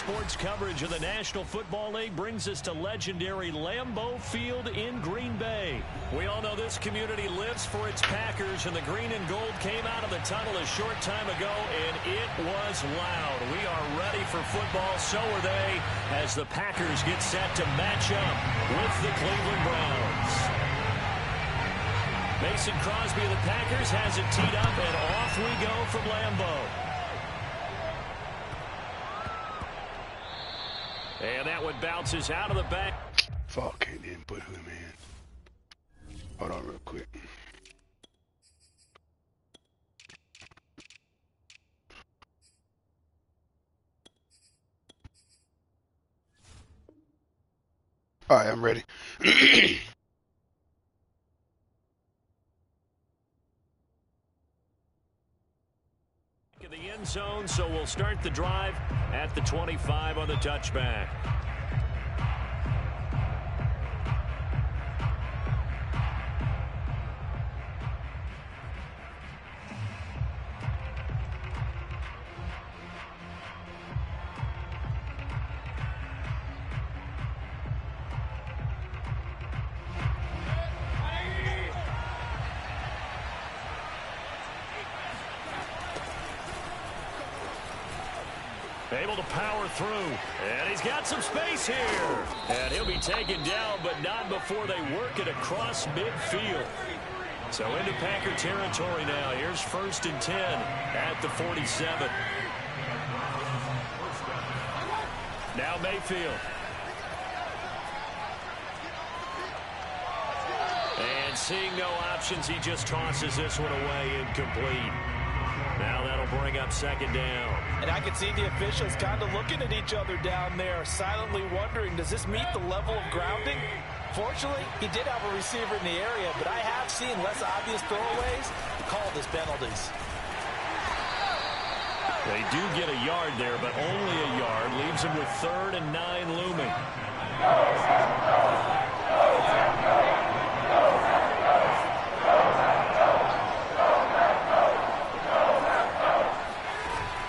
sports coverage of the National Football League brings us to legendary Lambeau Field in Green Bay. We all know this community lives for its Packers, and the green and gold came out of the tunnel a short time ago, and it was loud. We are ready for football, so are they, as the Packers get set to match up with the Cleveland Browns. Mason Crosby of the Packers has it teed up, and off we go from Lambeau. And that one bounces out of the back. Fuck, didn't put him in. Hold on real quick. All right, I'm ready. The end zone, so we'll start the drive at the 25 on the touchback. Able to power through, and he's got some space here. And he'll be taken down, but not before they work it across midfield. So into Packer territory now. Here's 1st and 10 at the 47. Now Mayfield. And seeing no options, he just tosses this one away incomplete. Now that'll bring up 2nd down. And I can see the officials kind of looking at each other down there, silently wondering, does this meet the level of grounding? Fortunately, he did have a receiver in the area, but I have seen less obvious throwaways called as penalties. They do get a yard there, but only a yard. Leaves them with 3rd and 9 looming.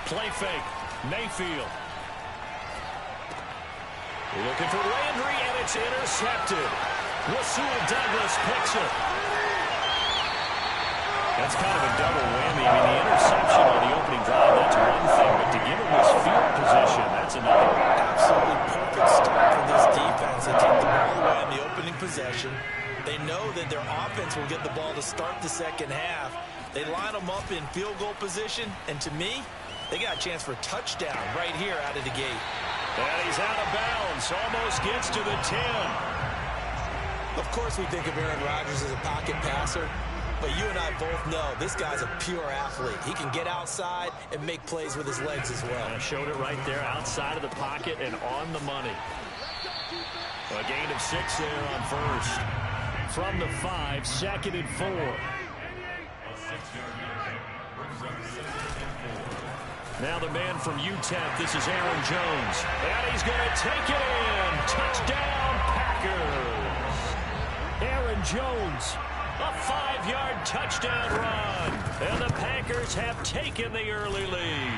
Play fake. Mayfield. Looking for Landry, and it's intercepted. Rasul Douglas picks it. That's kind of a double whammy. I mean, the interception on the opening drive, that's one thing, but to give him this field position, that's another. Absolutely perfect start for this defense. They take the ball away on the opening possession. They know that their offense will get the ball to start the second half. They line them up in field goal position, and to me, they got a chance for a touchdown right here out of the gate. And he's out of bounds. Almost gets to the 10. Of course we think of Aaron Rodgers as a pocket passer, but you and I both know this guy's a pure athlete. He can get outside and make plays with his legs as well. I showed it right there, outside of the pocket and on the money. A gain of 6 there on 1st. From the 5, 2nd and 4. Now the man from UTEP, this is Aaron Jones. And he's going to take it in. Touchdown, Packers. Aaron Jones, a 5-yard touchdown run. And the Packers have taken the early lead.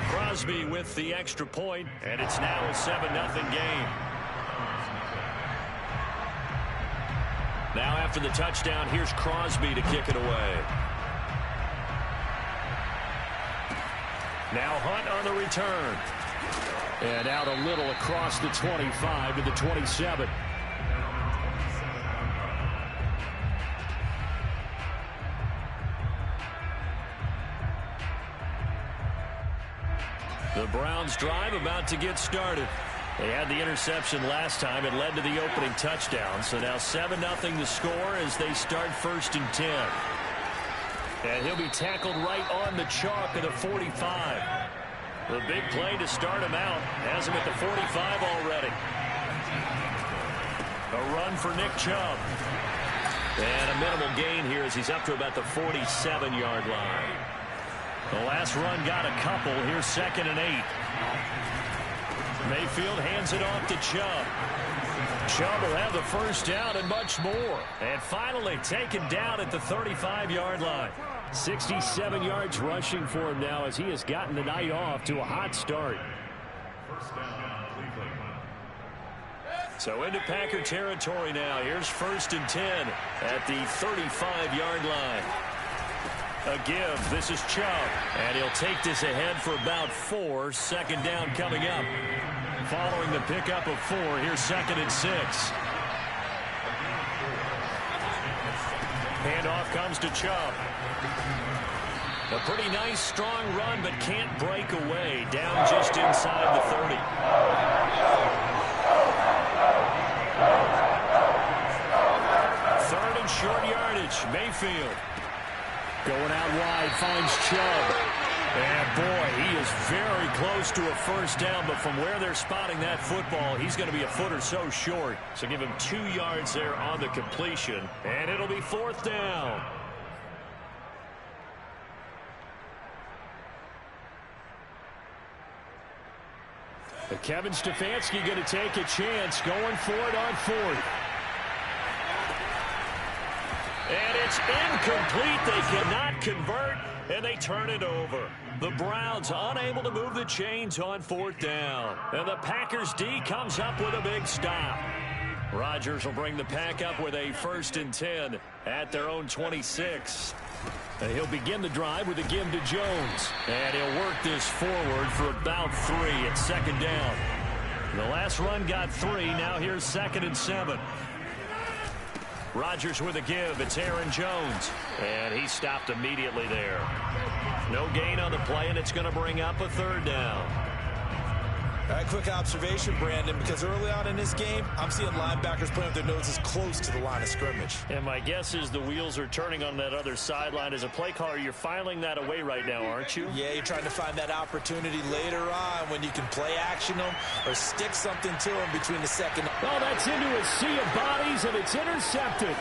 Crosby with the extra point, and it's now a 7-0 game. Now after the touchdown, here's Crosby to kick it away. Now Hunt on the return. And out a little across the 25 to the 27. The Browns drive about to get started. They had the interception last time. It led to the opening touchdown. So now 7-0 the score as they start 1st and 10. And he'll be tackled right on the chalk of the 45. The big play to start him out. Has him at the 45 already. A run for Nick Chubb. And a minimal gain here as he's up to about the 47-yard line. The last run got a couple. Here's 2nd and 8. Mayfield hands it off to Chubb. Chubb will have the first down and much more. And finally taken down at the 35-yard line. 67 yards rushing for him now as he has gotten the night off to a hot start. So into Packer territory now. Here's 1st and 10 at the 35-yard line. A give. This is Chubb. And he'll take this ahead for about 4. 2nd down coming up. Following the pickup of 4, here's 2nd and 6. Handoff comes to Chubb. A pretty nice, strong run, but can't break away. Down just inside the 30. Third and short yardage. Mayfield going out wide, finds Chubb. And boy, he is very close to a 1st down, but from where they're spotting that football, he's going to be a foot or so short. So give him 2 yards there on the completion, and it'll be 4th down. Kevin Stefanski going to take a chance, going for it on 4th. And it's incomplete. They cannot convert, and they turn it over. The Browns unable to move the chains on 4th down. And the Packers D comes up with a big stop. Rodgers will bring the Pack up with a 1st and 10 at their own 26. And he'll begin the drive with a give to Jones. And he'll work this forward for about 3 at 2nd down. The last run got 3. Now here's 2nd and 7. Rodgers with a give. It's Aaron Jones. And he stopped immediately there. No gain on the play, and it's going to bring up a 3rd down. All right, quick observation, Brandon, because early on in this game, I'm seeing linebackers putting up their noses close to the line of scrimmage. And my guess is the wheels are turning on that other sideline. As a play caller, you're filing that away right now, aren't you? Yeah, you're trying to find that opportunity later on when you can play action them or stick something to them between the second. Oh, that's into a sea of bodies, and it's intercepted.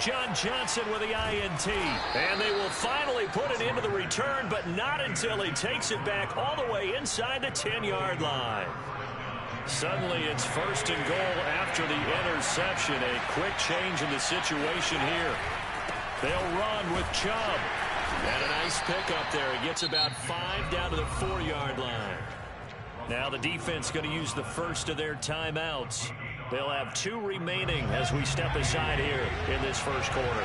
John Johnson with the INT. And they will finally put it into the return, but not until he takes it back all the way inside the 10-yard line. Suddenly it's 1st and goal after the interception. A quick change in the situation here. They'll run with Chubb. And a nice pickup there. He gets about 5 down to the 4-yard line. Now the defense going to use the first of their timeouts. They'll have 2 remaining as we step aside here in this first quarter.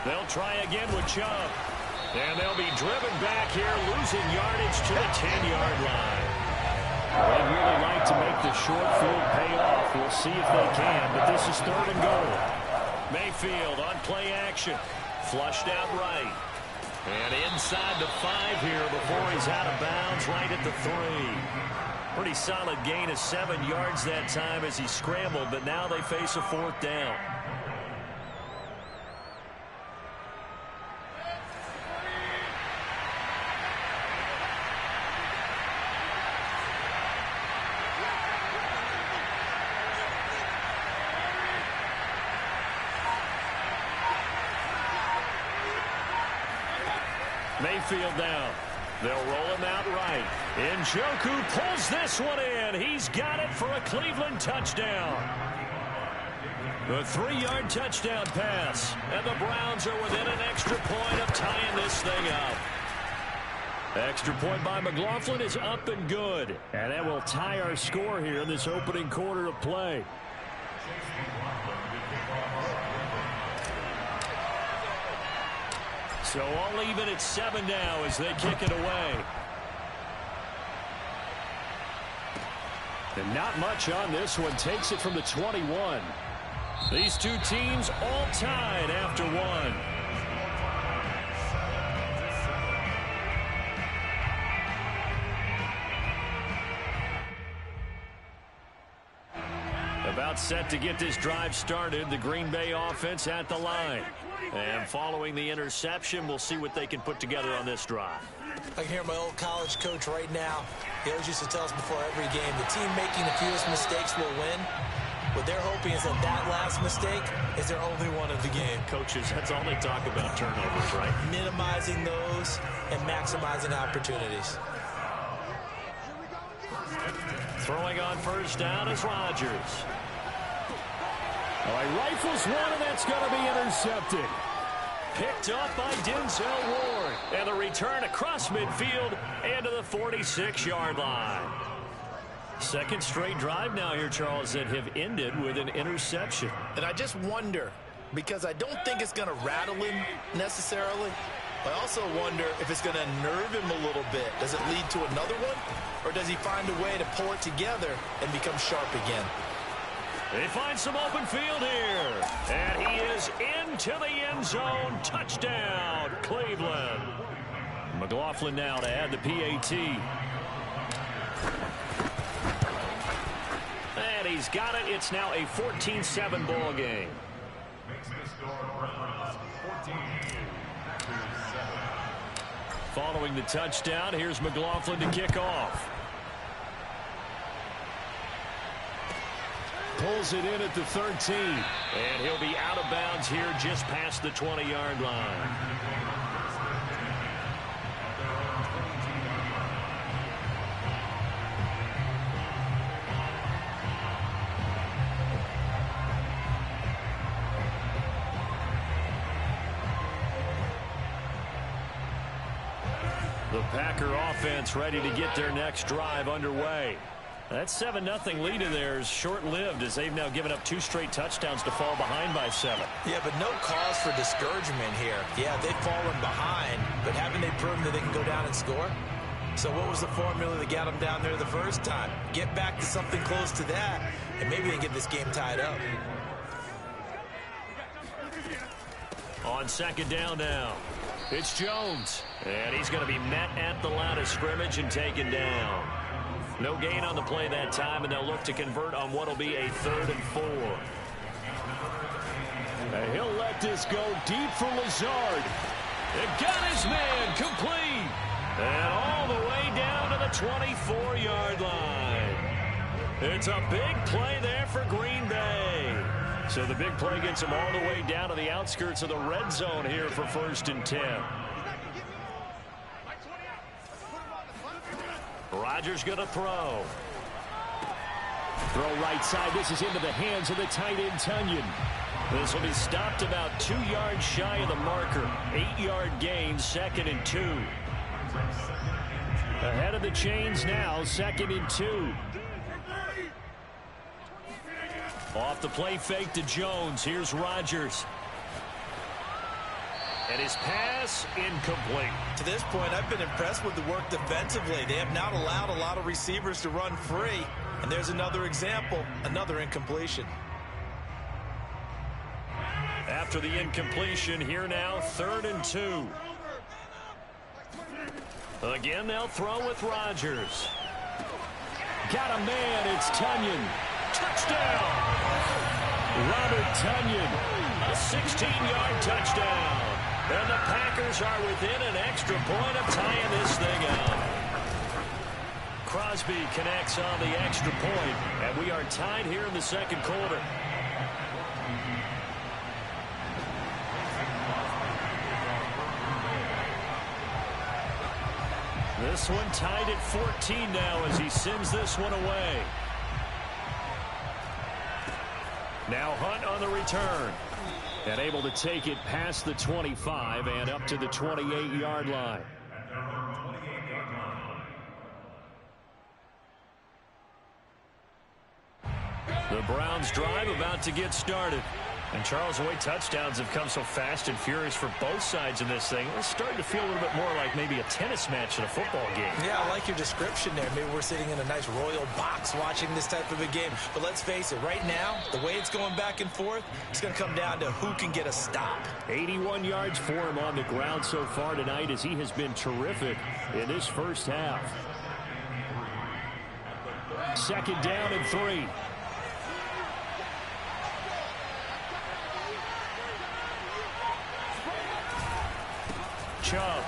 They'll try again with Chubb. And they'll be driven back here, losing yardage to the 10-yard line. They'd really like to make the short field pay off. We'll see if they can, but this is 3rd and goal. Mayfield on play action. Flushed out right. And inside the 5 here before he's out of bounds right at the 3. Pretty solid gain of 7 yards that time as he scrambled, but now they face a 4th down. Mayfield down. They'll roll him out right. Njoku pulls this one in. He's got it for a Cleveland touchdown. The 3-yard touchdown pass. And the Browns are within an extra point of tying this thing up. Extra point by McLaughlin is up and good. And that will tie our score here in this opening quarter of play. So all even at 7 now as they kick it away. And not much on this one. Takes it from the 21. These two teams all tied after 1. About set to get this drive started. The Green Bay offense at the line. And following the interception, we'll see what they can put together on this drive. I can hear my old college coach right now. He always used to tell us before every game, the team making the fewest mistakes will win. What they're hoping is that that last mistake is their only one of the game. Coaches, that's all they talk about, turnovers, right? Minimizing those and maximizing opportunities. Throwing on first down is Rodgers. Oh, he rifles one, and that's going to be intercepted. Picked up by Denzel Ward. And the return across midfield and to the 46-yard line. Second straight drive now here, Charles, that have ended with an interception. And I just wonder, because I don't think it's going to rattle him necessarily, I also wonder if it's going to nerve him a little bit. Does it lead to another one? Or does he find a way to pull it together and become sharp again? They find some open field here. And he is into the end zone. Touchdown, Cleveland. McLaughlin now to add the PAT. And he's got it. It's now a 14-7 ball game. Following the touchdown, here's McLaughlin to kick off. Pulls it in at the 13. And he'll be out of bounds here just past the 20-yard line. The Packer offense ready to get their next drive underway. That 7-0 lead of theirs short-lived as they've now given up 2 straight touchdowns to fall behind by 7. Yeah, but no cause for discouragement here. Yeah, they've fallen behind, but haven't they proven that they can go down and score? So what was the formula that got them down there the first time? Get back to something close to that, and maybe they get this game tied up. On second down now, it's Jones. And he's going to be met at the line of scrimmage and taken down. No gain on the play that time, and they'll look to convert on what will be a 3rd and 4. And he'll let this go deep for Lazard. It got his man complete. And all the way down to the 24-yard line. It's a big play there for Green Bay. So the big play gets him all the way down to the outskirts of the red zone here for 1st and 10. Rodgers going to throw. Throw right side. This is into the hands of the tight end, Tunyon. This will be stopped about 2 yards shy of the marker. 8-yard gain, 2nd and 2. Ahead of the chains now, 2nd and 2. Off the play fake to Jones. Here's Rodgers. And his pass incomplete. To this point, I've been impressed with the work defensively. They have not allowed a lot of receivers to run free. And there's another example, another incompletion. After the incompletion, here now, 3rd and 2. Again, they'll throw with Rodgers. Got a man, it's Tunyon. Touchdown! Robert Tunyon, a 16-yard touchdown. And the Packers are within an extra point of tying this thing up. Crosby connects on the extra point, and we are tied here in the 2nd quarter. This one tied at 14 now as he sends this one away. Now Hunt on the return. And able to take it past the 25 and up to the 28-yard line. The Browns drive about to get started. And Charles, the way touchdowns have come so fast and furious for both sides in this thing, it's starting to feel a little bit more like maybe a tennis match in a football game. Yeah, I like your description there. Maybe we're sitting in a nice royal box watching this type of a game. But let's face it, right now, the way it's going back and forth, it's going to come down to who can get a stop. 81 yards for him on the ground so far tonight as he has been terrific in this first half. 2nd down and 3. Chubb.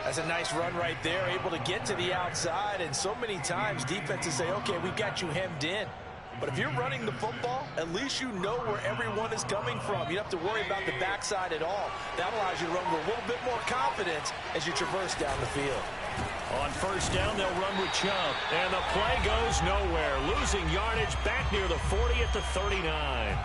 That's a nice run right there, able to get to the outside, and so many times defenses say, okay, we've got you hemmed in. But if you're running the football, at least you know where everyone is coming from. You don't have to worry about the backside at all. That allows you to run with a little bit more confidence as you traverse down the field. On first down, they'll run with Chubb. And the play goes nowhere. Losing yardage back near the 40 at the 39.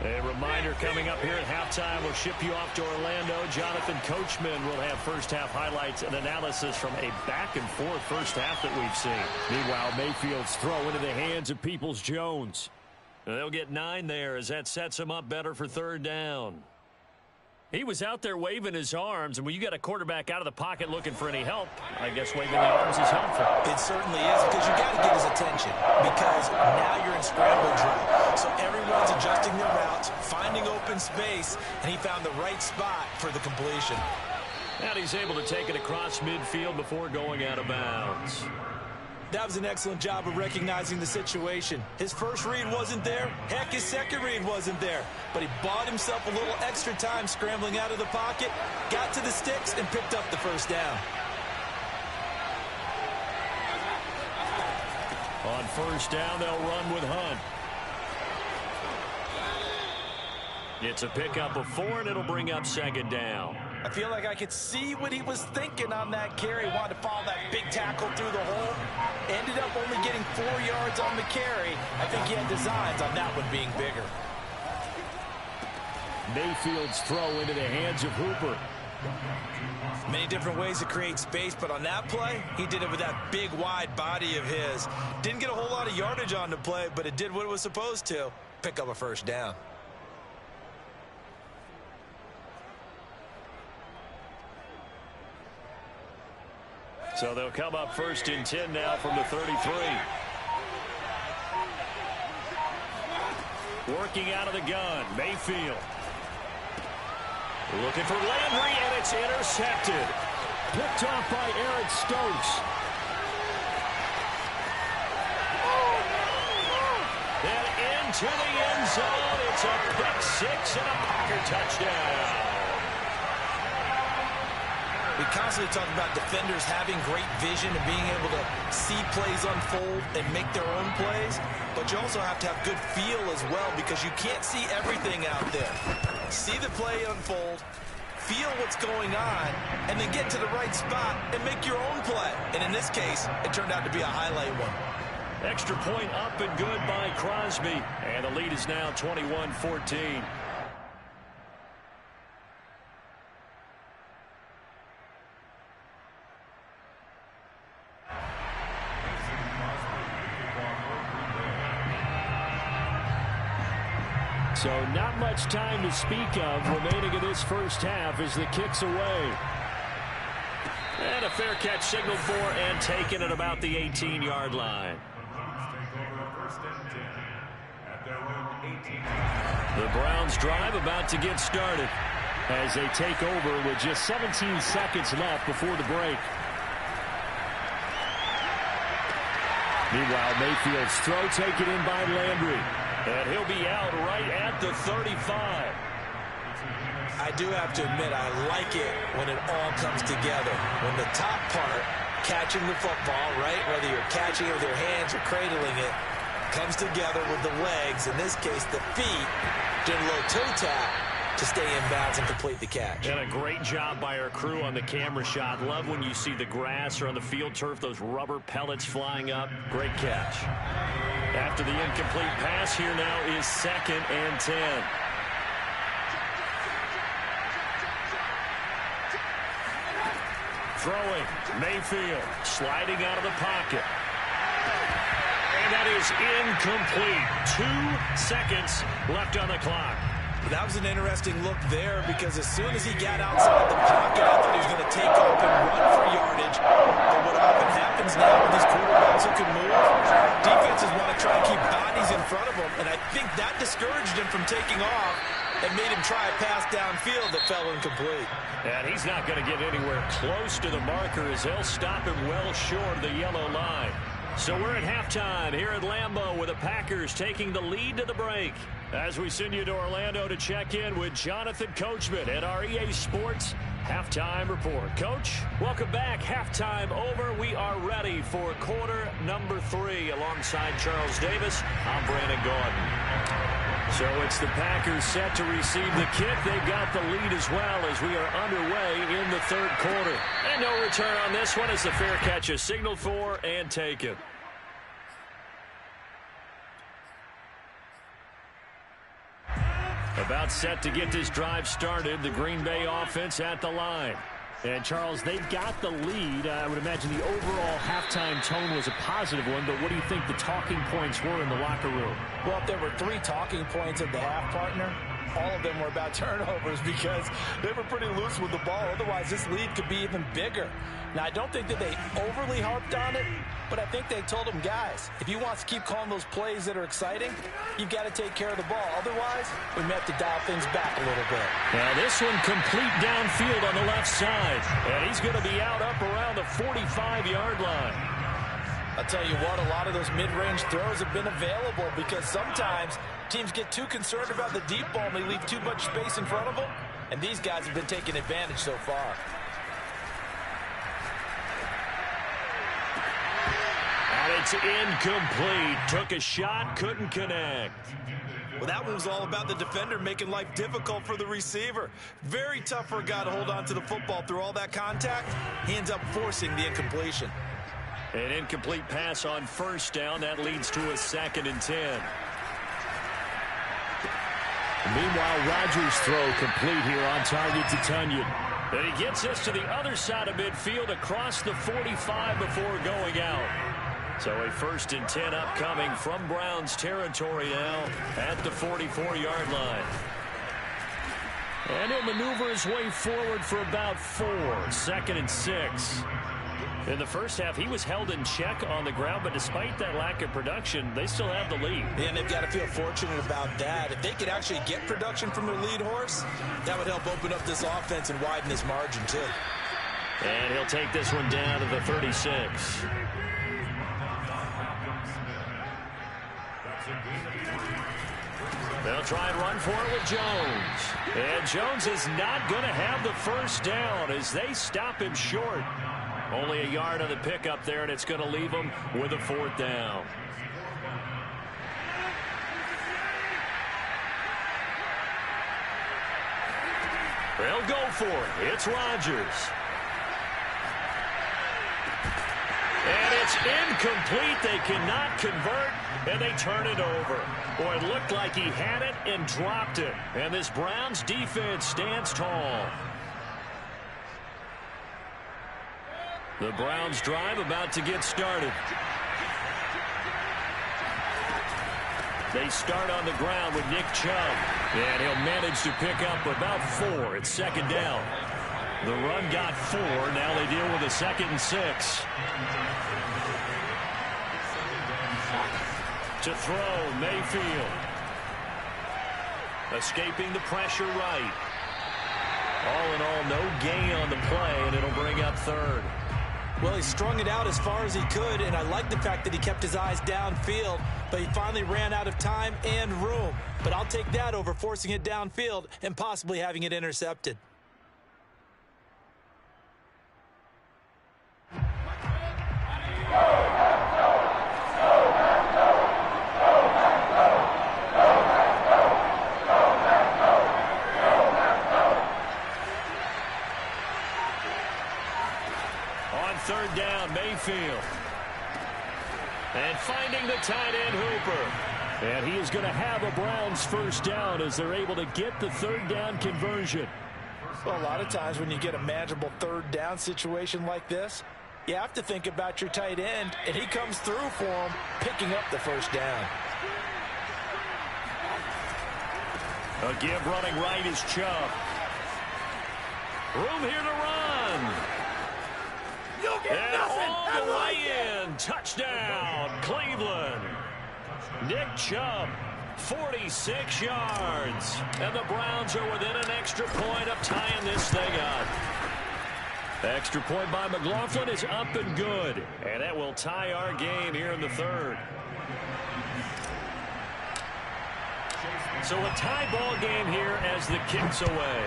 A reminder coming up here at halftime, we'll ship you off to Orlando. Jonathan Coachman will have first-half highlights and analysis from a back-and-forth first half that we've seen. Meanwhile, Mayfield's throw into the hands of Peoples-Jones. They'll get 9 there as that sets him up better for third down. He was out there waving his arms, and when you got a quarterback out of the pocket looking for any help, I guess waving the arms is helpful. It certainly is, because you got to get his attention, because now you're in scramble drill. So everyone's adjusting their routes, finding open space, and he found the right spot for the completion. And he's able to take it across midfield before going out of bounds. That was an excellent job of recognizing the situation. His first read wasn't there. Heck, his second read wasn't there. But he bought himself a little extra time scrambling out of the pocket, got to the sticks, and picked up the first down. On first down, they'll run with Hunt. It's a pickup of 4, and it'll bring up second down. I feel like I could see what he was thinking on that carry. Wanted to follow that big tackle through the hole. Ended up only getting 4 yards on the carry. I think he had designs on that one being bigger. Mayfield's throw into the hands of Hooper. Many different ways to create space, but on that play, he did it with that big, wide body of his. Didn't get a whole lot of yardage on the play, but it did what it was supposed to. Pick up a first down. So they'll come up first and 10 now from the 33. Working out of the gun, Mayfield. Looking for Landry, and it's intercepted. Picked off by Eric Stokes. And into the end zone. It's a pick 6 and a Packer touchdown. We constantly talk about defenders having great vision and being able to see plays unfold and make their own plays, but you also have to have good feel as well, because you can't see everything out there. See the play unfold, feel what's going on, and then get to the right spot and make your own play. And in this case, it turned out to be a highlight one. Extra point up and good by Crosby, and the lead is now 21-14. So not much time to speak of remaining in this first half as the kick's away. And a fair catch signaled for and taken at about the 18-yard line. The Browns drive about to get started as they take over with just 17 seconds left before the break. Meanwhile, Mayfield's throw taken in by Landry. And he'll be out right at the 35. I do have to admit, I like it when it all comes together. When the top part, catching the football, right, whether you're catching it with your hands or cradling it, comes together with the legs, in this case the feet, doing a little toe tap to stay in bounds and complete the catch. And a great job by our crew on the camera shot. Love when you see the grass or on the field turf, those rubber pellets flying up. Great catch. After the incomplete pass, here now is 2nd and 10. Throwing, Mayfield sliding out of the pocket. And that is incomplete. 2 seconds left on the clock. That was an interesting look there, because as soon as he got outside the pocket, I thought he was going to take off and run for yardage. But what often happens now with these quarterbacks who can move, defenses want to try and keep bodies in front of them, and I think that discouraged him from taking off and made him try a pass downfield that fell incomplete. And he's not going to get anywhere close to the marker as they'll stop him well short of the yellow line. So we're at halftime here at Lambeau with the Packers taking the lead to the break. As we send you to Orlando to check in with Jonathan Coachman at our EA Sports Halftime Report. Coach, welcome back. Halftime over. We are ready for quarter number 3. Alongside Charles Davis, I'm Brandon Gordon. So it's the Packers set to receive the kick. They've got the lead as well as we are underway in the third quarter. And no return on this one as the fair catch is signaled for and taken. About set to get this drive started. The Green Bay offense at the line. And, Charles, they've got the lead. I would imagine the overall halftime tone was a positive one, but what do you think the talking points were in the locker room? Well, if there were 3 talking points at the half, partner, all of them were about turnovers because they were pretty loose with the ball. Otherwise, this lead could be even bigger. Now, I don't think that they overly harped on it, but I think they told them, guys, if you want to keep calling those plays that are exciting, you've got to take care of the ball. Otherwise, we may have to dial things back a little bit. Now, this one complete downfield on the left side. And he's going to be out up around the 45-yard line. I'll tell you what, a lot of those mid-range throws have been available because sometimes teams get too concerned about the deep ball and they leave too much space in front of them. And these guys have been taking advantage so far. And it's incomplete. Took a shot, couldn't connect. Well, that one was all about the defender making life difficult for the receiver. Very tough for a guy to hold on to the football through all that contact. He ends up forcing the incompletion. An incomplete pass on first down. That leads to a 2nd and 10. Meanwhile, Rodgers' throw complete here on target to Tunyon. And he gets us to the other side of midfield across the 45 before going out. So a 1st and 10 upcoming from Browns territory now at the 44-yard line. And he'll maneuver his way forward for about 4. 2nd and 6. In the first half, he was held in check on the ground, but despite that lack of production, they still have the lead. And they've got to feel fortunate about that. If they could actually get production from their lead horse, that would help open up this offense and widen his margin, too. And he'll take this one down to the 36. They'll try and run for it with Jones. And Jones is not going to have the first down as they stop him short. Only a yard on the pickup there, and it's going to leave him with a 4th down. They'll go for it. It's Rodgers. And it's incomplete. They cannot convert, and they turn it over. Boy, it looked like he had it and dropped it. And this Browns defense stands tall. The Browns drive about to get started. They start on the ground with Nick Chubb. And he'll manage to pick up about 4. It's 2nd down. The run got 4. Now they deal with a 2nd and 6. To throw, Mayfield. Escaping the pressure right. All in all, no gain on the play, and it'll bring up 3rd. Well, he strung it out as far as he could, and I like the fact that he kept his eyes downfield, but he finally ran out of time and room. But I'll take that over forcing it downfield and possibly having it intercepted. Third down, Mayfield. And finding the tight end, Hooper. And he is going to have a Browns first down as they're able to get the 3rd down conversion. Well, a lot of times when you get a manageable 3rd down situation like this, you have to think about your tight end, and he comes through for him, picking up the 1st down. A give running right is Chubb. Room here to run. And all the way in. Touchdown, Cleveland. Nick Chubb, 46 yards. And the Browns are within an extra point of tying this thing up. Extra point by McLaughlin is up and good. And that will tie our game here in the 3rd. So a tie ball game here as the kick's away.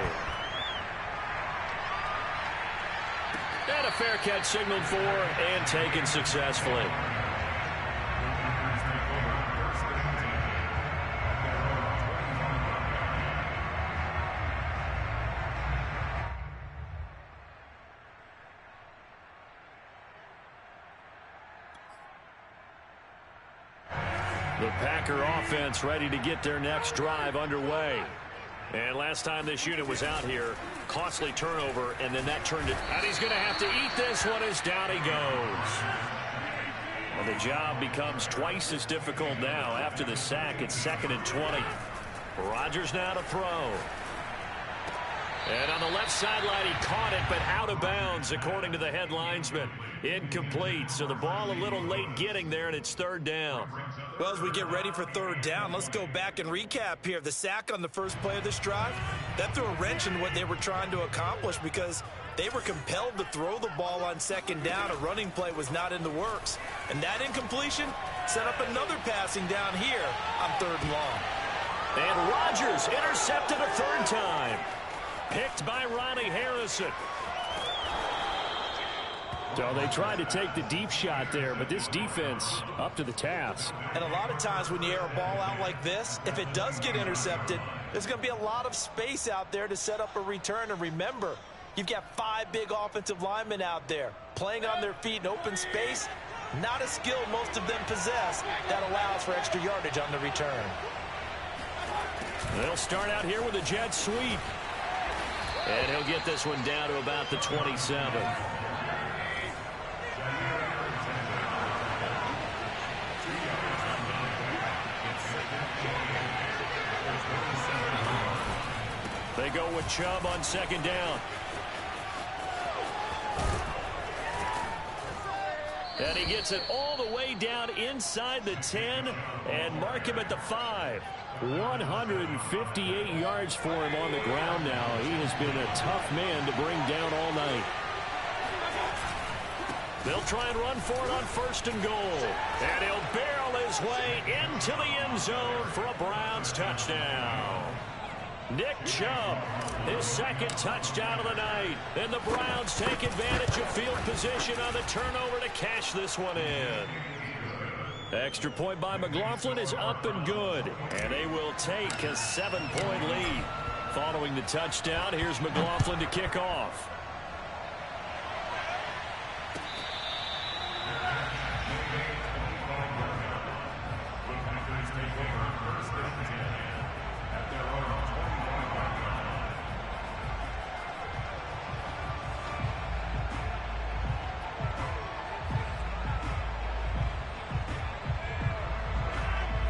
And a fair catch signaled for and taken successfully. The Packer offense ready to get their next drive underway. And last time this unit was out here, costly turnover, and then that turned it. And he's going to have to eat this one as down he goes. Well, the job becomes twice as difficult now. After the sack, it's 2nd and 20. Rodgers now to throw. And on the left sideline, he caught it, but out of bounds, according to the head linesman. Incomplete, so the ball a little late getting there, and it's 3rd down. Well, as we get ready for 3rd down, let's go back and recap here. The sack on the first play of this drive, that threw a wrench in what they were trying to accomplish because they were compelled to throw the ball on 2nd down. A running play was not in the works. And that incompletion set up another passing down here on 3rd and long. And Rodgers intercepted a 3rd time. Picked by Ronnie Harrison. So they tried to take the deep shot there, but this defense up to the task. And a lot of times when you air a ball out like this, if it does get intercepted, there's going to be a lot of space out there to set up a return. And remember, you've got 5 big offensive linemen out there playing on their feet in open space. Not a skill most of them possess that allows for extra yardage on the return. They'll start out here with a jet sweep. And he'll get this one down to about the 27. They go with Chubb on 2nd down. And he gets it all the way down inside the 10 and mark him at the 5. 158 yards for him on the ground now. He has been a tough man to bring down all night. They'll try and run for it on 1st and goal. And he'll barrel his way into the end zone for a Browns touchdown. Nick Chubb, his 2nd touchdown of the night. And the Browns take advantage of field position on the turnover to cash this one in. Extra point by McLaughlin is up and good. And they will take a 7-point lead. Following the touchdown, here's McLaughlin to kick off.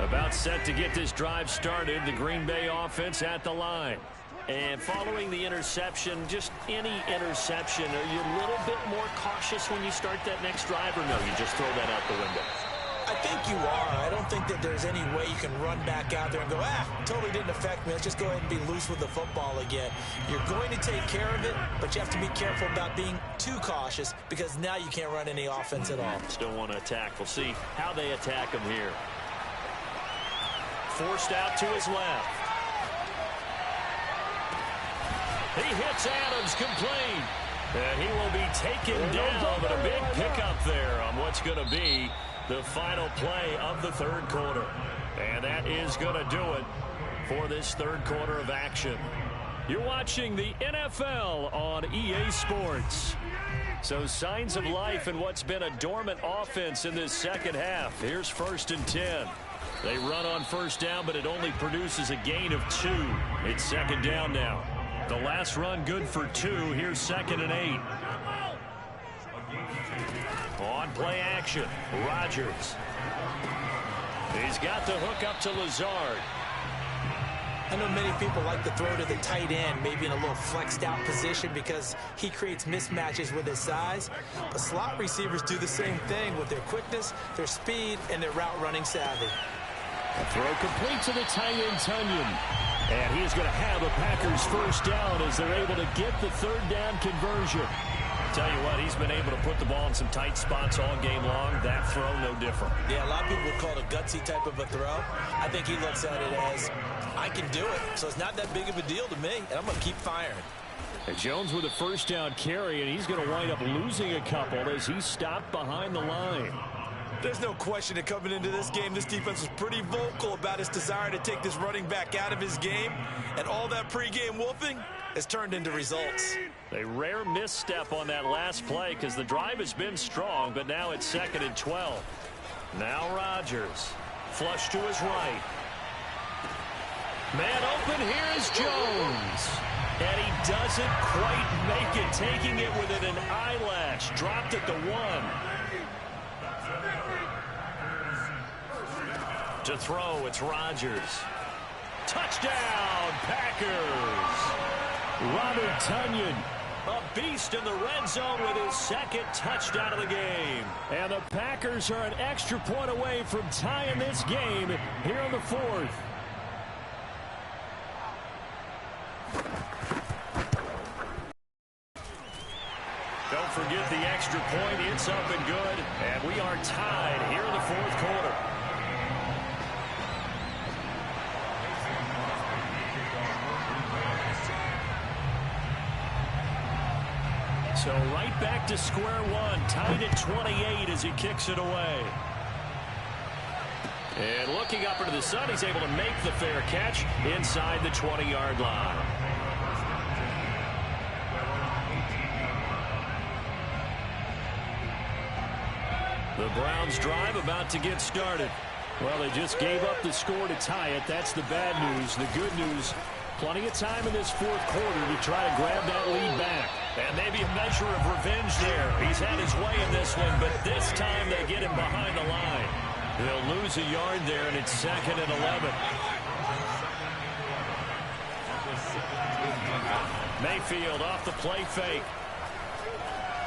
About set to get this drive started. The Green Bay offense at the line. And following the interception, just any interception, are you a little bit more cautious when you start that next drive, or no, you just throw that out the window? I think you are. I don't think that there's any way you can run back out there and go, totally didn't affect me. Let's just go ahead and be loose with the football again. You're going to take care of it, but you have to be careful about being too cautious because now you can't run any offense at all. Still want to attack. We'll see how they attack him here. Forced out to his left. He hits Adams complete. And he will be taken down, but a big pickup there on what's going to be the final play of the 3rd quarter. And that is going to do it for this 3rd quarter of action. You're watching the NFL on EA Sports. So signs of life in what's been a dormant offense in this 2nd half. Here's 1st and 10. They run on 1st down, but it only produces a gain of 2. It's 2nd down now. The last run good for 2. Here's 2nd and 8. On play action, Rodgers. He's got the hook up to Lazard. I know many people like to throw to the tight end, maybe in a little flexed out position because he creates mismatches with his size. But slot receivers do the same thing with their quickness, their speed, and their route running savvy. A throw complete to the tight end, Tunyon. And he is going to have a Packers 1st down as they're able to get the 3rd down conversion. Tell you what, he's been able to put the ball in some tight spots all game long. That throw, no different. Yeah, a lot of people would call it a gutsy type of a throw. I think he looks at it as I can do it, so it's not that big of a deal to me, and I'm going to keep firing. And Jones with a first down carry, and he's going to wind up losing a couple as he's stopped behind the line. There's no question that coming into this game, this defense was pretty vocal about its desire to take this running back out of his game, and all that pregame wolfing has turned into results. A rare misstep on that last play because the drive has been strong, but now it's 2nd and 12. Now Rodgers. Flush to his right. Man open, here is Jones. And he doesn't quite make it, taking it within an eyelash. Dropped at the 1. To throw, it's Rodgers. Touchdown, Packers. Robert Tonyan, a beast in the red zone with his 2nd touchdown of the game. And the Packers are an extra point away from tying this game here in the 4th. Don't forget the extra point. It's up and good. And we are tied here in the 4th quarter. So right back to square one, tied at 28 as he kicks it away. And looking up into the sun, he's able to make the fair catch inside the 20-yard line. The Browns drive about to get started. Well, they just gave up the score to tie it. That's the bad news. The good news, plenty of time in this 4th quarter to try to grab that lead back. And maybe a measure of revenge there. He's had his way in this one, but this time they get him behind the line. They'll lose a yard there, and it's 2nd and 11. Mayfield off the play fake.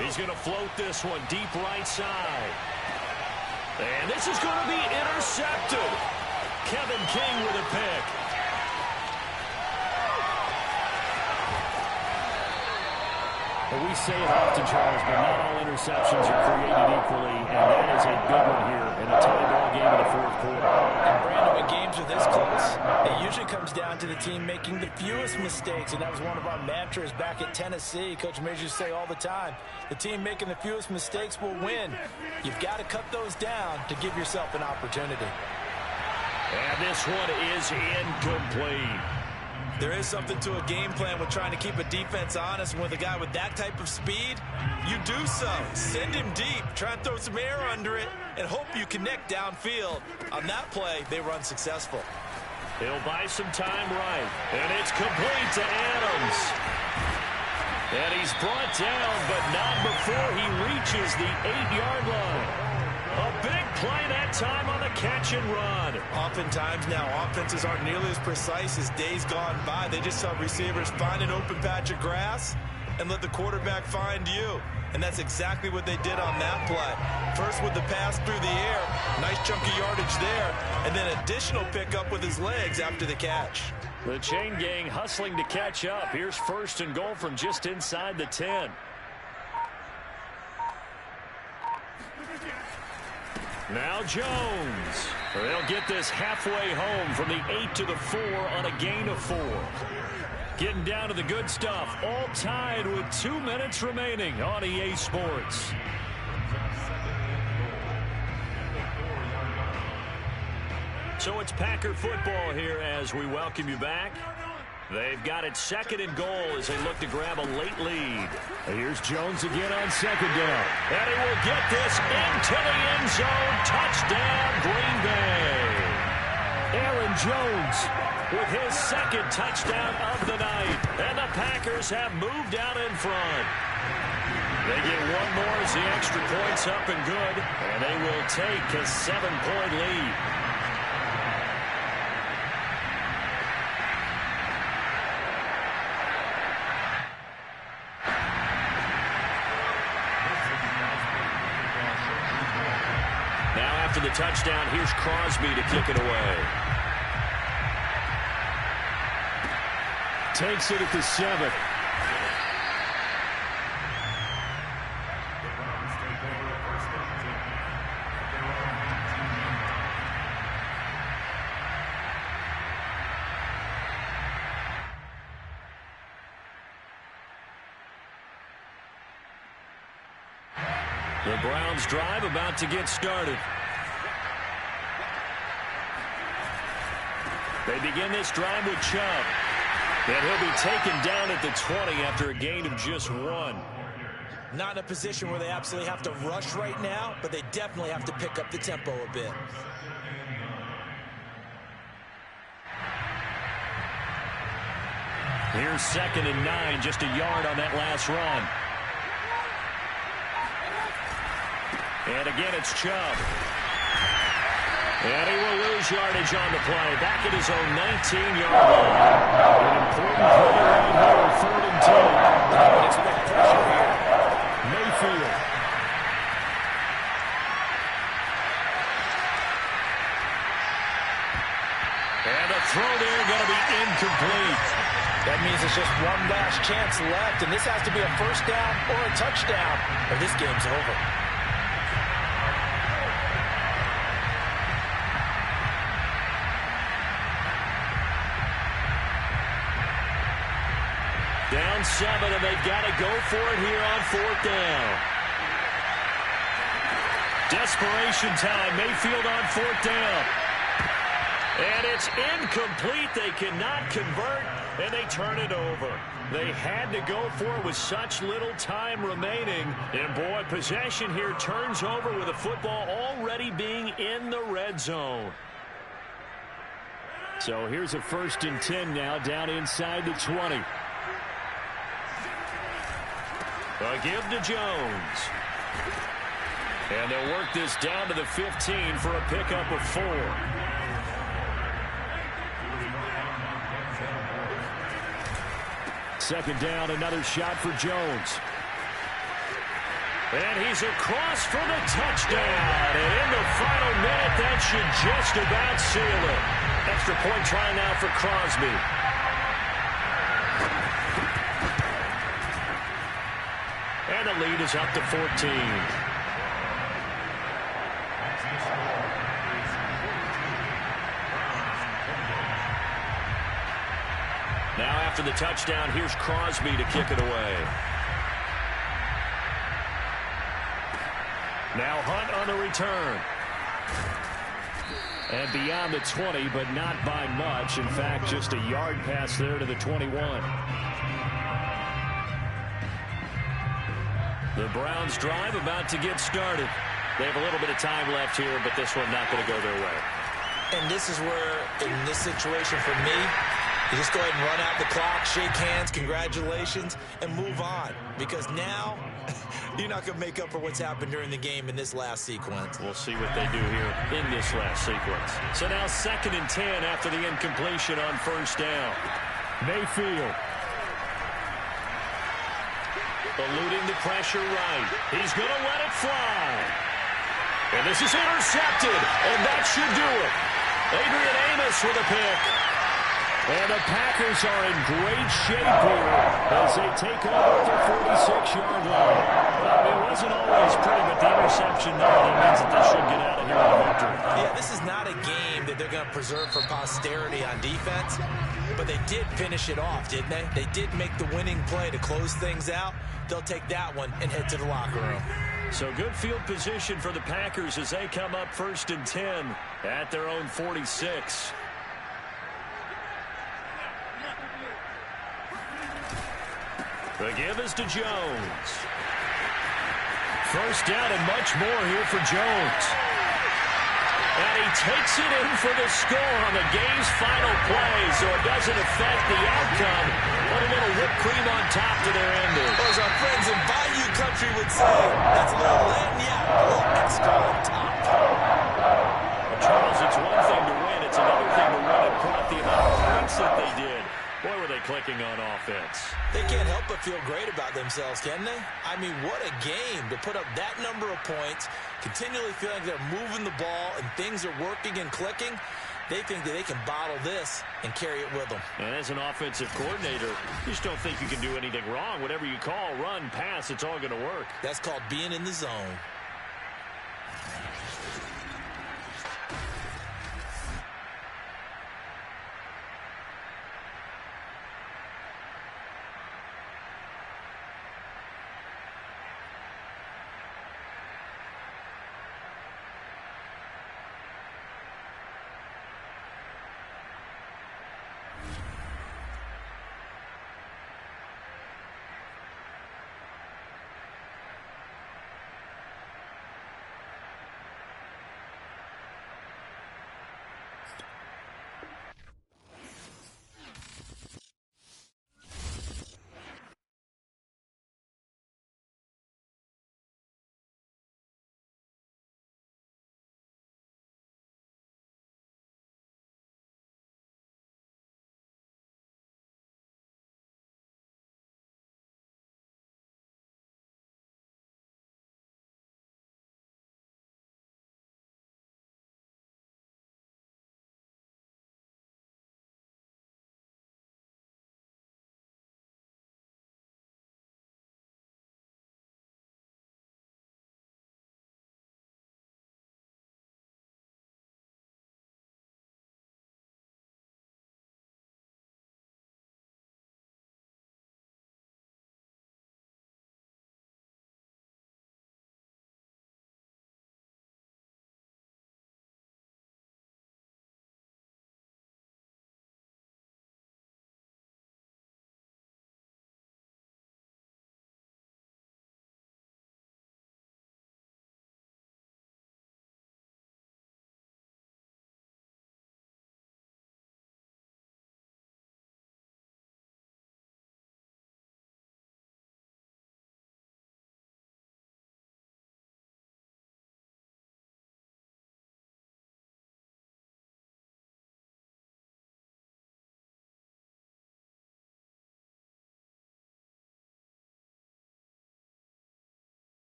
He's going to float this one deep right side. And this is going to be intercepted. Kevin King with a pick. Well, we say it often, Charles, but not all interceptions are created equally, and that is a big one here in a tie ball game in the 4th quarter. And Brandon, when games are this close, it usually comes down to the team making the fewest mistakes, and that was one of our mantras back at Tennessee. Coach Major used to say all the time, the team making the fewest mistakes will win. You've got to cut those down to give yourself an opportunity. And this one is incomplete. There is something to a game plan with trying to keep a defense honest. And with a guy with that type of speed, you do so. Send him deep, try and throw some air under it, and hope you connect downfield. On that play, they were unsuccessful. He'll buy some time right. And it's complete to Adams. And he's brought down, but not before he reaches the 8-yard line. A big play that time on the catch and run. Oftentimes now, offenses aren't nearly as precise as days gone by. They just help receivers find an open patch of grass and let the quarterback find you. And that's exactly what they did on that play. First with the pass through the air, nice chunky yardage there, and then additional pickup with his legs after the catch. The chain gang hustling to catch up. Here's 1st and goal from just inside the 10. Now Jones. They'll get this halfway home from the 8 to the 4 on a gain of 4. Getting down to the good stuff. All tied with 2 minutes remaining on EA Sports. So it's Packer football here as we welcome you back. They've got it 2nd and goal as they look to grab a late lead. Here's Jones again on 2nd down. And he will get this into the end zone. Touchdown, Green Bay. Aaron Jones with his 2nd touchdown of the night. And the Packers have moved out in front. They get one more as the extra point's up and good. And they will take a 7-point lead. After the touchdown, here's Crosby to kick it away. Takes it at the 7. The Browns drive about to get started. They begin this drive with Chubb. And he'll be taken down at the 20 after a gain of just 1. Not in a position where they absolutely have to rush right now, but they definitely have to pick up the tempo a bit. Here's 2nd and 9, just a yard on that last run. And again, it's Chubb. And he will lose yardage on the play. Back at his own 19-yard line. An important play right here, 3rd and 10. I would expect pressure here. Mayfield. And the throw there going to be incomplete. That means it's just one last chance left, and this has to be a first down or a touchdown, or this game's over. Down 7, and they've got to go for it here on 4th down. Desperation time. Mayfield on 4th down. And it's incomplete. They cannot convert, and they turn it over. They had to go for it with such little time remaining. And, boy, possession here turns over with the football already being in the red zone. So here's a 1st and 10 now down inside the 20. A give to Jones. And they'll work this down to the 15 for a pickup of 4. Second down, another shot for Jones. And he's across for the touchdown. And in the final minute, that should just about seal it. Extra point try now for Crosby. And the lead is up to 14. Now after the touchdown, here's Crosby to kick it away. Now Hunt on the return. And beyond the 20, but not by much. In fact, just a yard pass there to the 21. The Browns drive about to get started. They have a little bit of time left here, but this one not going to go their way. And this is where, in this situation for me, you just go ahead and run out the clock, shake hands, congratulations, and move on. Because now, you're not going to make up for what's happened during the game in this last sequence. We'll see what they do here in this last sequence. So now 2nd and 10 after the incompletion on 1st down. Mayfield. Eluding the pressure right. He's going to let it fly. And this is intercepted. And that should do it. Adrian Amos with a pick. And the Packers are in great shape here as they take over at their 46-yard line. Well, it wasn't always pretty, but the interception now means that they should get out of here with a victory. Yeah, this is not a game that they're going to preserve for posterity on defense, but they did finish it off, didn't they? They did make the winning play to close things out. They'll take that one and head to the locker room. So good field position for the Packers as they come up 1st and 10 at their own 46. The give is to Jones. First down and much more here for Jones. And he takes it in for the score on the game's final play, so it doesn't affect the outcome. Put a little whipped cream on top to their ending. Or as our friends in Bayou Country would say, that's a little lagniappe, a little extra on top. Well, Charles, it's one thing to win. It's another thing to win and put up the amount of points that they did. Boy, were they clicking on offense. They can't help but feel great about themselves, can they? I mean, what a game to put up that number of points, continually feeling like they're moving the ball and things are working and clicking. They think that they can bottle this and carry it with them. And as an offensive coordinator, you just don't think you can do anything wrong. Whatever you call, run, pass, it's all going to work. That's called being in the zone.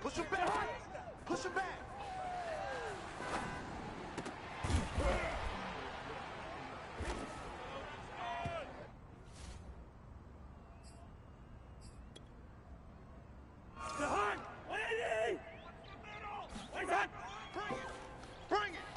Push him back! Push him back! Bring it!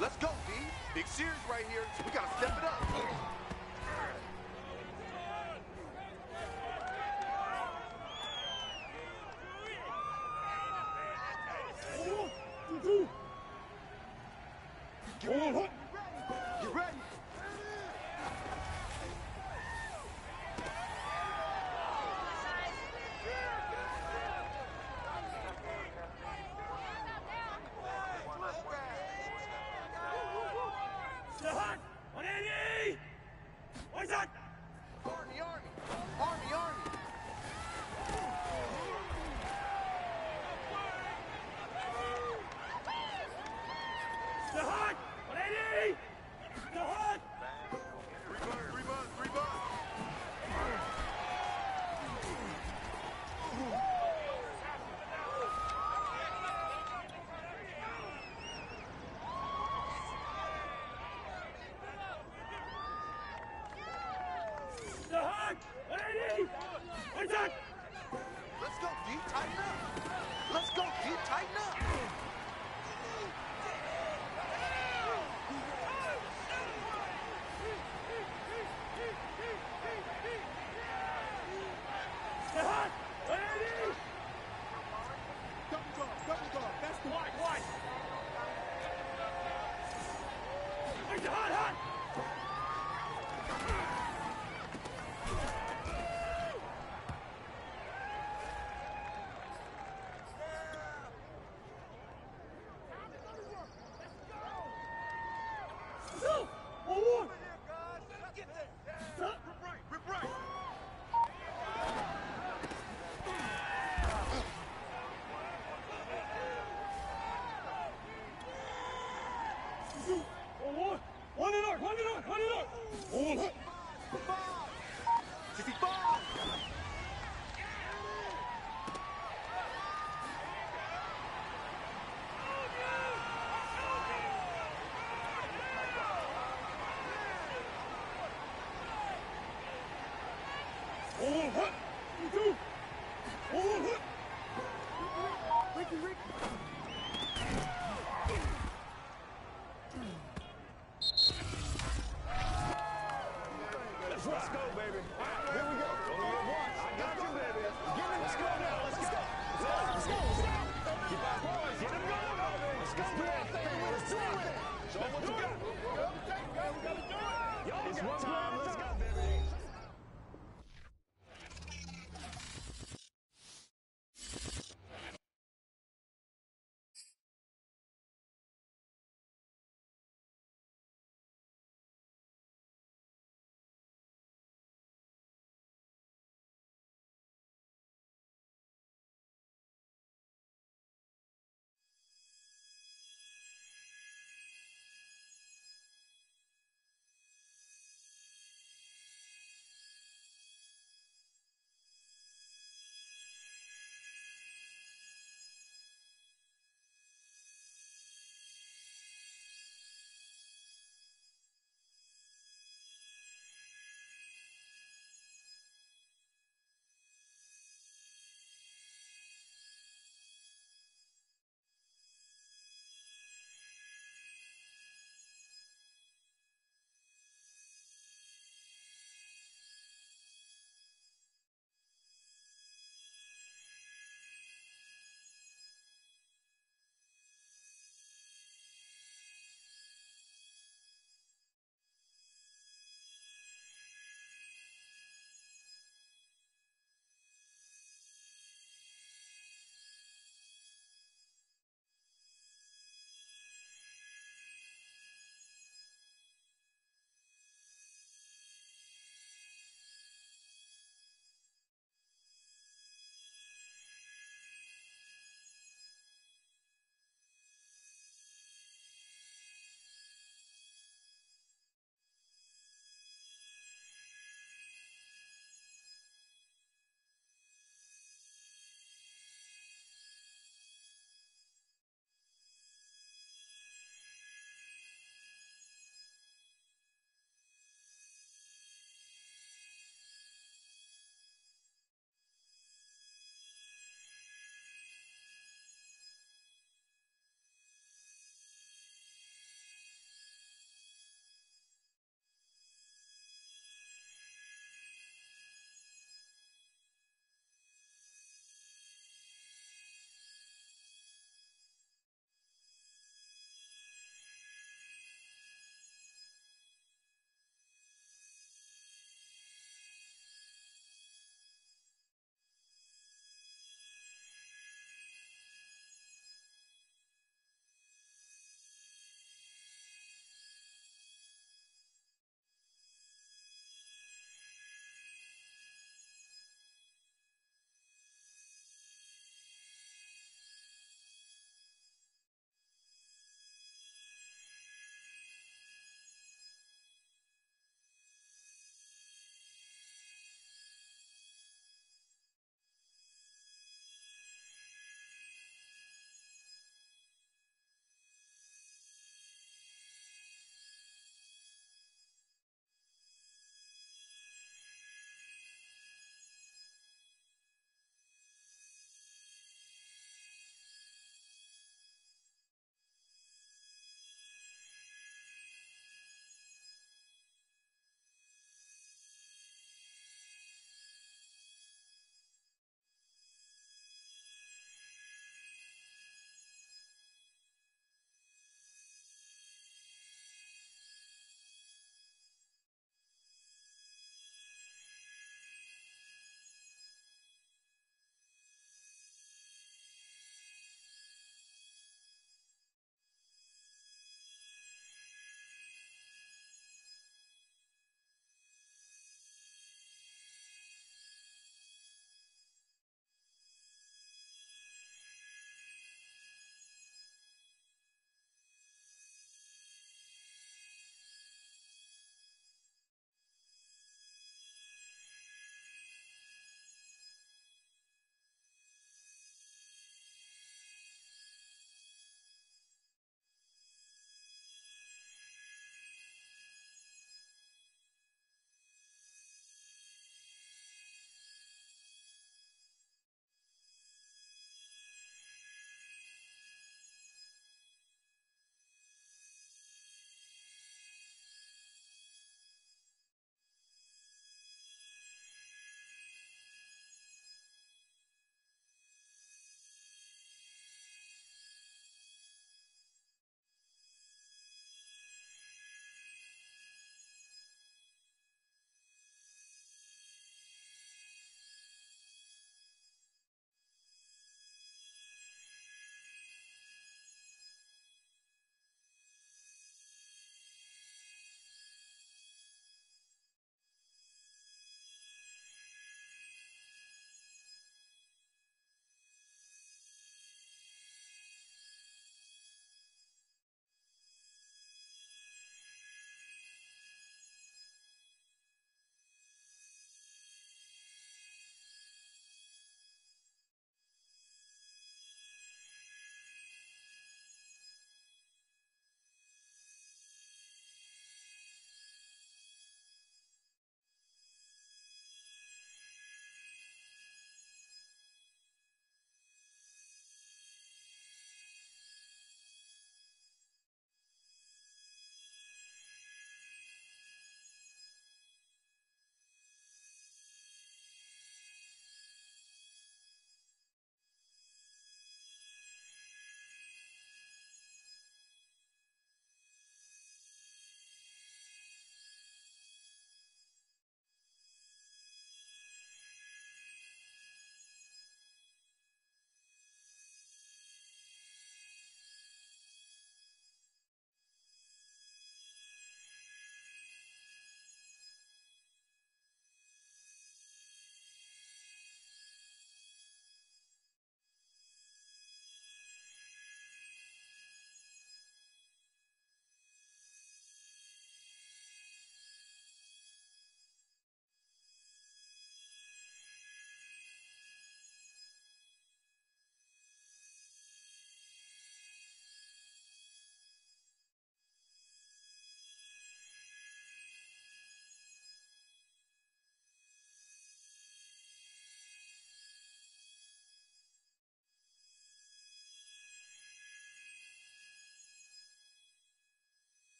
Let's go, D. Big series right here, so we gotta step it up. Arnie, Arnie. Arnie, Arnie. The hunt! 180! The hunt! Three buns. The hunt! 180! What's that? Let's go, D. Tighten up. Let's go, D. Tighten up. The hunt! 180! Double guard. That's the What? Where's the hunt? No! One! Get there. Rip right. One and out! Oh, 55. Let's go, baby. Here we go. Only live once. I got you, baby. Get him. Let's go now. Let's go. Keep our boys. Get him going, baby. Let's go. Let's do it. Show them what you got. It's one time. Let's go.